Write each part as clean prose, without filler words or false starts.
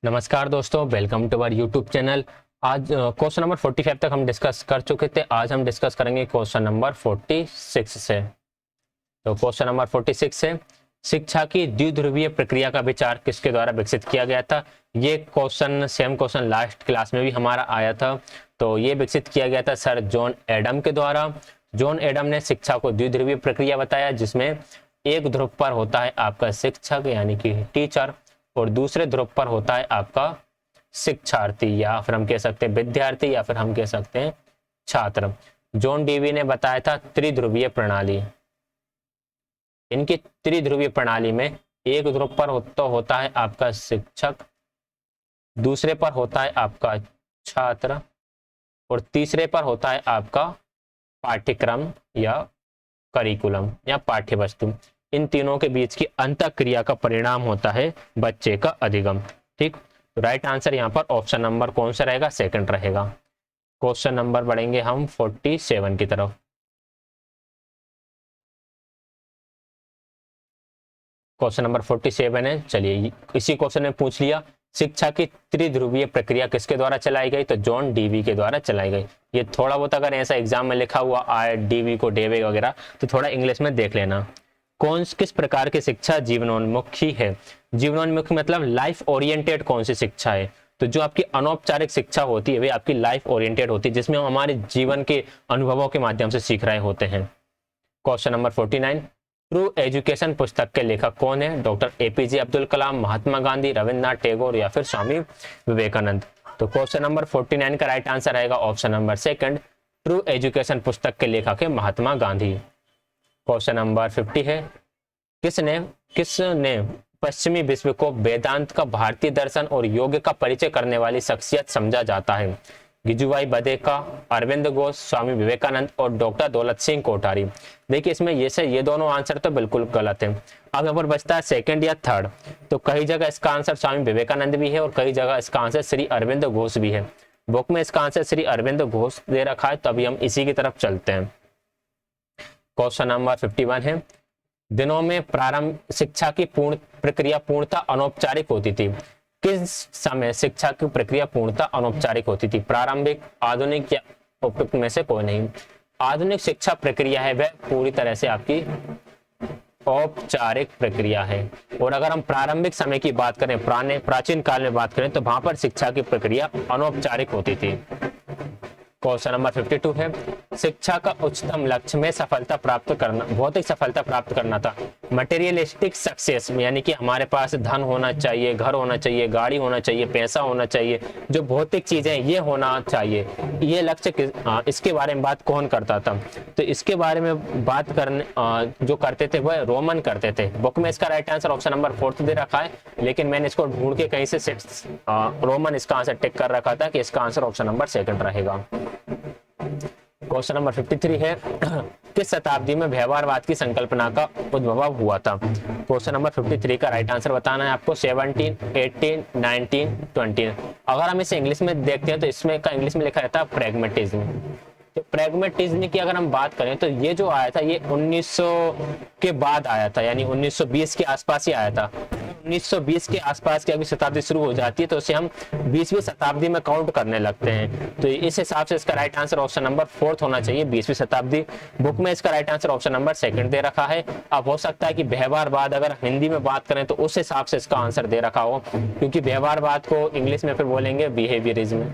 नमस्कार दोस्तों, welcome to our YouTube channel. आज क्वेश्चन नंबर 45 तक हम डिस्कस कर चुके थे। आज हम डिस्कस करेंगे क्वेश्चन नंबर 46 से। तो क्वेश्चन नंबर 46 है, शिक्षा की द्विध्रुवीय प्रक्रिया का विचार किसके द्वारा विकसित किया गया था। ये question same question last class में भी हमारा आया था। तो ये विकसित किया गया था सर जॉन एडम के द्वारा। जॉन एडम ने शिक्षा को द्विध्रुवीय प्रक्रिया बताया, जिसमें एक ध्रुव पर होता है आपका शिक्षक यानी कि टीचर, और दूसरे ध्रुव पर होता है आपका शिक्षार्थी, या फिर हम कह सकते हैं विद्यार्थी, या फिर हम कह सकते हैं छात्र। जॉन डीवी ने बताया था त्रिध्रुवीय प्रणाली। इनकी त्रिध्रुवीय प्रणाली में एक ध्रुव पर होता है आपका शिक्षक, दूसरे पर होता है आपका छात्र, और तीसरे पर होता है आपका पाठ्यक्रम या करिकुलम या पाठ्यवस्तु। इन तीनों के बीच की अंतःक्रिया का परिणाम होता है बच्चे का अधिगम। ठीक, तो राइट आंसर यहाँ पर ऑप्शन नंबर कौन सा रहेगा? सेकंड रहेगा। क्वेश्चन नंबर बढ़ेंगे हम 47 की तरफ। क्वेश्चन नंबर 47 है। चलिए, इसी क्वेश्चन में पूछ लिया, शिक्षा की त्रिध्रुवीय प्रक्रिया किसके द्वारा चलाई गई? तो जॉन डीवी के द्वारा चलाई गई। ये थोड़ा बहुत अगर ऐसा एग्जाम में लिखा हुआ आए डीवी को डेवे वगैरह, तो थोड़ा इंग्लिश में देख लेना। किस प्रकार की शिक्षा जीवनोन्मुखी है? जीवनोन्मुखी मतलब लाइफ ओरिएंटेड कौन सी शिक्षा है? तो जो आपकी अनौपचारिक शिक्षा होती है वे आपकी लाइफ ओरिएंटेड होती है, जिसमें हम हमारे जीवन के अनुभवों के माध्यम से सीख रहे होते हैं। क्वेश्चन नंबर 49, ट्रू एजुकेशन पुस्तक के लेखक कौन है? डॉक्टर एपीजे अब्दुल कलाम, महात्मा गांधी, रविन्द्रनाथ टैगोर या फिर स्वामी विवेकानंद। तो क्वेश्चन नंबर 49 का राइट आंसर रहेगा option number second, true education पुस्तक के लेखक है महात्मा गांधी। क्वेश्चन नंबर 50 है, किसने पश्चिमी विश्व को वेदांत का भारतीय दर्शन और योग का परिचय करने वाली शख्सियत समझा जाता है? गिजुभाई बधेका, अरविंद घोष, स्वामी विवेकानंद और डॉक्टर दौलत सिंह कोठारी। देखिए, इसमें ये दोनों आंसर तो बिल्कुल गलत है। अब यहाँ पर बचता है सेकंड या थर्ड। तो कई जगह इसका आंसर स्वामी विवेकानंद भी है और कई जगह इसका आंसर श्री अरविंद घोष भी है। बुक में इसका आंसर श्री अरविंद घोष दे रखा है, तो अभी हम इसी की तरफ चलते हैं। क्वेश्चन नंबर 51 है, दिनों में प्रारंभ शिक्षा की प्रक्रिया पूर्णतः अनौपचारिक होती थी। किस समय शिक्षा की प्रक्रिया पूर्णतः अनौपचारिक होती थी? प्रारंभिक, आधुनिक या उपयुक्त में से कोई नहीं। आधुनिक शिक्षा प्रक्रिया है वह पूरी तरह से आपकी औपचारिक प्रक्रिया है। और अगर हम प्रारंभिक समय की बात करें, प्राचीन काल में बात करें, तो वहां पर शिक्षा की प्रक्रिया अनौपचारिक होती थी। क्वेश्चन नंबर 52 है, शिक्षा का उच्चतम लक्ष्य में सफलता प्राप्त करना, भौतिक सफलता प्राप्त करना था। मटेरियलिस्टिक सक्सेस यानी कि हमारे पास धन होना चाहिए, घर होना चाहिए, गाड़ी होना चाहिए, पैसा होना चाहिए, जो भौतिक चीजें ये होना चाहिए, ये लक्ष्य इसके बारे में बात कौन करता था? तो इसके बारे में बात करने जो करते थे वह रोमन करते थे। बुक में इसका राइट आंसर ऑप्शन नंबर 4 दे रखा है, लेकिन मैंने इसको ढूंढ के कहीं से रोमन इसका आंसर टिक कर रखा था कि इसका आंसर ऑप्शन नंबर सेकंड रहेगा। क्वेश्चन नंबर 53 है, किस शताब्दी में व्यवहारवाद की संकल्पना का उद्भव हुआ था? क्वेश्चन नंबर 53 का राइट आंसर बताना है आपको। 17, 18, 19, 20। अगर हम इसे इंग्लिश में देखते हैं तो इसमें का इंग्लिश में लिखा रहता है प्रेगमेटिज्म। तो प्रेगमेटिज्म की अगर हम बात करें तो ये जो आया था ये 1900 के बाद आया था, यानी 1920 के आसपास ही आया था। 1920 के आसपास की अभी शताब्दी शुरू हो जाती है तो उसे हम 20वीं शताब्दी में काउंट करने लगते हैं। तो इस हिसाब से इसका राइट आंसर ऑप्शन नंबर 4 होना चाहिए, 20वीं शताब्दी। बुक में इसका right answer option number second दे रखा है। अब हो सकता है कि व्यवहारवाद अगर हिंदी में बात करें तो उस हिसाब से इसका आंसर दे रखा हो, क्योंकि व्यवहारवाद को इंग्लिश में फिर बोलेंगे बिहेवियरिज्म,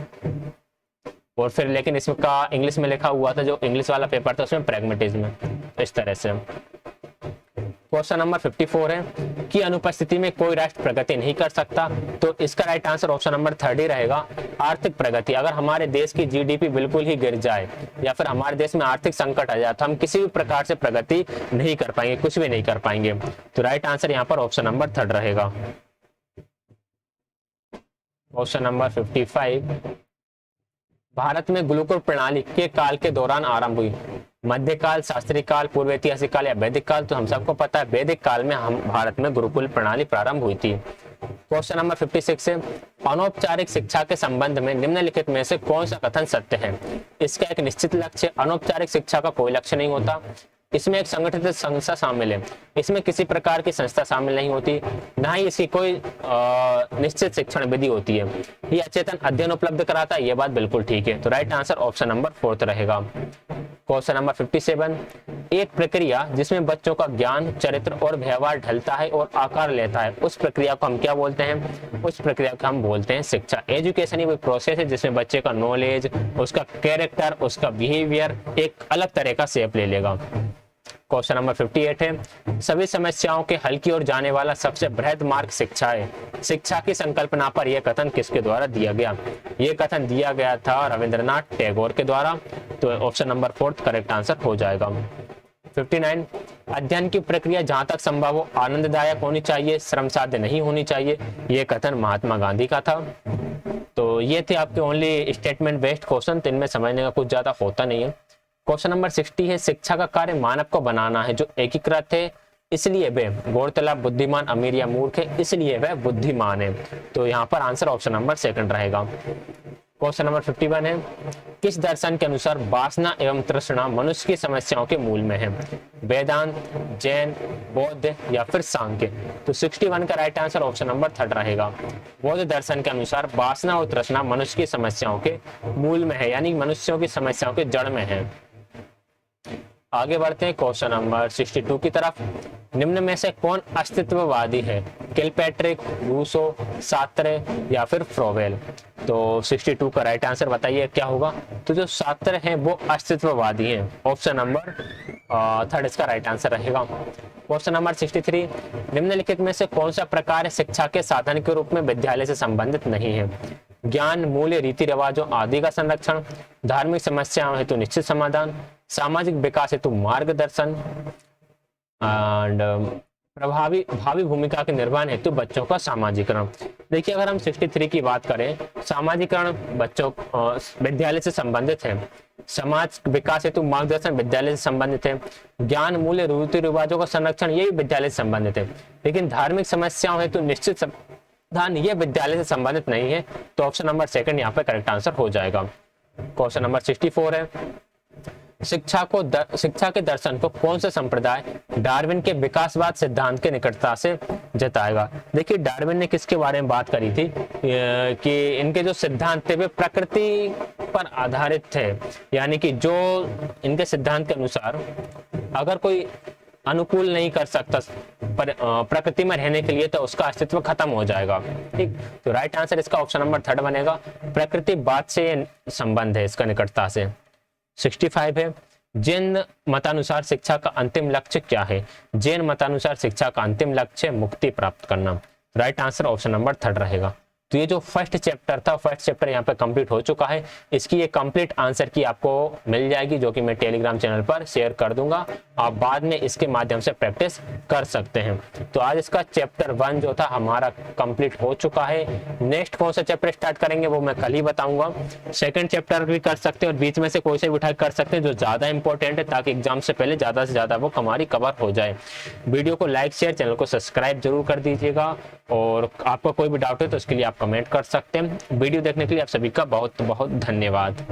और फिर लेकिन इसमें का इंग्लिश में लिखा हुआ था, जो इंग्लिश वाला पेपर था उसमें प्रैग्मेटिज्म। इस तरह से क्वेश्चन नंबर 54 है कि अनुपस्थिति में कोई राष्ट्र प्रगति नहीं कर सकता। तो इसका राइट आंसर ऑप्शन नंबर 3 ही रहेगा, आर्थिक प्रगति। अगर हमारे देश की जीडीपी बिल्कुल ही गिर जाए या फिर हमारे देश में आर्थिक संकट आ जाए तो हम किसी भी प्रकार से प्रगति नहीं कर पाएंगे, कुछ भी नहीं कर पाएंगे। तो राइट आंसर यहाँ पर ऑप्शन नंबर 3 रहेगा। क्वेश्चन नंबर 55, भारत में गुरुकुल प्रणाली के काल के दौरान आरंभ हुई। मध्यकाल, शास्त्रीय काल, पूर्व ऐतिहासिक काल या वैदिक काल? तो हम सबको पता है वैदिक काल में हम भारत में गुरुकुल प्रणाली प्रारंभ हुई थी। क्वेश्चन नंबर 56 है, अनौपचारिक शिक्षा के संबंध में निम्नलिखित में से कौन सा कथन सत्य है? इसका एक निश्चित लक्ष्य, अनौपचारिक शिक्षा का कोई लक्ष्य नहीं होता, इसमें एक संगठित संस्था शामिल है, इसमें किसी प्रकार की संस्था शामिल नहीं होती, ना ही इसकी कोई निश्चित शिक्षण विधि होती है, ये अचेतन अध्ययन उपलब्ध कराता है। ये बात बिल्कुल ठीक है, तो राइट आंसर ऑप्शन नंबर 4 रहेगा। क्वेश्चन नंबर 57, एक प्रक्रिया जिसमें बच्चों का ज्ञान, चरित्र और व्यवहार ढलता है और आकार लेता है, उस प्रक्रिया को हम क्या बोलते हैं? उस प्रक्रिया को हम बोलते हैं शिक्षा। एजुकेशन ही वो प्रोसेस है जिसमें बच्चे का नॉलेज, उसका कैरेक्टर, उसका बिहेवियर एक अलग तरह का शेप ले लेगा। क्वेश्चन नंबर 58 है, सभी समस्याओं के हल की ओर जाने वाला सबसे बृहद मार्ग शिक्षा है। शिक्षा की संकल्पना पर यह कथन किसके द्वारा दिया गया? यह कथन दिया गया था रविंद्रनाथ टैगोर के द्वारा, तो ऑप्शन नंबर 4 करेक्ट आंसर हो जाएगा। 59, अध्ययन की प्रक्रिया जहां तक संभव हो आनंददायक होनी चाहिए, श्रम साध्य नहीं होनी चाहिए, यह कथन महात्मा गांधी का था। तो ये थे आपके ओनली स्टेटमेंट बेस्ड क्वेश्चन, तो इनमें समझने का कुछ ज्यादा होता नहीं है। क्वेश्चन नंबर 60 है, शिक्षा का कार्य मानव को बनाना है जो एकीकृत है, इसलिए वह गौरतलब बुद्धिमान, अमीर या मूर्ख है, इसलिए वह बुद्धिमान है। तो यहाँ पर आंसर ऑप्शन नंबर 2 रहेगा। क्वेश्चन नंबर 51 है, किस दर्शन के अनुसार वासना एवं तृष्णा मनुष्य की समस्याओं के मूल में है? वेदांत, जैन, बौद्ध या फिर सांख्य? तो 61 का राइट आंसर ऑप्शन नंबर 3 रहेगा। बौद्ध दर्शन के अनुसार वासना और तृष्णा मनुष्य की समस्याओं के मूल में है, यानी मनुष्यों की समस्याओं के जड़ में है। आगे बढ़ते हैं क्वेश्चन नंबर 62 की तरफ। निम्न में से कौन अस्तित्ववादी है? किलपैट्रिक, रूसो, सार्त्रे या फिर फ्रोवेल? तो 62 का राइट आंसर बताइए क्या होगा? तो जो सार्त्रे हैं वो अस्तित्ववादी हैं, ऑप्शन नंबर 3 इसका राइट आंसर रहेगा। क्वेश्चन नंबर 63, निम्नलिखित में से कौन सा प्रकार शिक्षा के साधन के रूप में विद्यालय से संबंधित नहीं है? ज्ञान, मूल्य, रीति रिवाजों आदि का संरक्षण, धार्मिक समस्याओं हेतु निश्चित समाधान, सामाजिक विकास हेतु मार्गदर्शन एंड भावी भूमिका के निर्वहन हेतु बच्चों का सामाजिकरण। देखिए, अगर हम 63 की बात करें, सामाजिकरण बच्चों विद्यालय से संबंधित है, समाज विकास हेतु मार्गदर्शन विद्यालय से संबंधित है, ज्ञान, मूल्य, रीति रिवाजों का संरक्षण ये विद्यालय से संबंधित है, लेकिन धार्मिक समस्याओं हेतु निश्चित समाधान ये विद्यालय से संबंधित नहीं है। तो ऑप्शन नंबर 2 यहाँ पे करेक्ट आंसर हो जाएगा। क्वेश्चन नंबर 64 है, शिक्षा के दर्शन को कौन सा संप्रदाय डार्विन के विकासवाद सिद्धांत के निकटता से जताएगा? देखिए, डार्विन ने किसके बारे में बात करी थी कि इनके जो सिद्धांत थे वे प्रकृति पर आधारित थे, यानी कि जो इनके सिद्धांत के अनुसार अगर कोई अनुकूल नहीं कर सकता प्रकृति में रहने के लिए तो उसका अस्तित्व खत्म हो जाएगा। ठीक, तो राइट आंसर इसका ऑप्शन नंबर 3 बनेगा। प्रकृतिवाद से संबंध है इसका निकटता से। 65 है, जैन मतानुसार शिक्षा का अंतिम लक्ष्य क्या है? जैन मतानुसार शिक्षा का अंतिम लक्ष्य मुक्ति प्राप्त करना। राइट आंसर ऑप्शन नंबर 3 रहेगा। तो ये जो फर्स्ट चैप्टर था, फर्स्ट चैप्टर यहाँ पे कंप्लीट हो चुका है। इसकी ये कंप्लीट आंसर की आपको मिल जाएगी, जो कि मैं टेलीग्राम चैनल पर शेयर कर दूंगा। आप बाद में इसके माध्यम से प्रैक्टिस कर सकते हैं। तो आज इसका चैप्टर 1 जो था हमारा कंप्लीट हो चुका है। नेक्स्ट कौन सा चैप्टर स्टार्ट करेंगे वो मैं कल ही बताऊंगा। सेकंड चैप्टर भी कर सकते हैं और बीच में से कोई से भी उठा कर सकते हैं जो ज्यादा इंपॉर्टेंट है, ताकि एग्जाम से पहले ज्यादा से ज्यादा वो हमारी कवर हो जाए। वीडियो को लाइक, शेयर, चैनल को सब्सक्राइब जरूर कर दीजिएगा, और आपका कोई भी डाउट है तो उसके लिए आप कमेंट कर सकते हैं। वीडियो देखने के लिए आप सभी का बहुत बहुत धन्यवाद।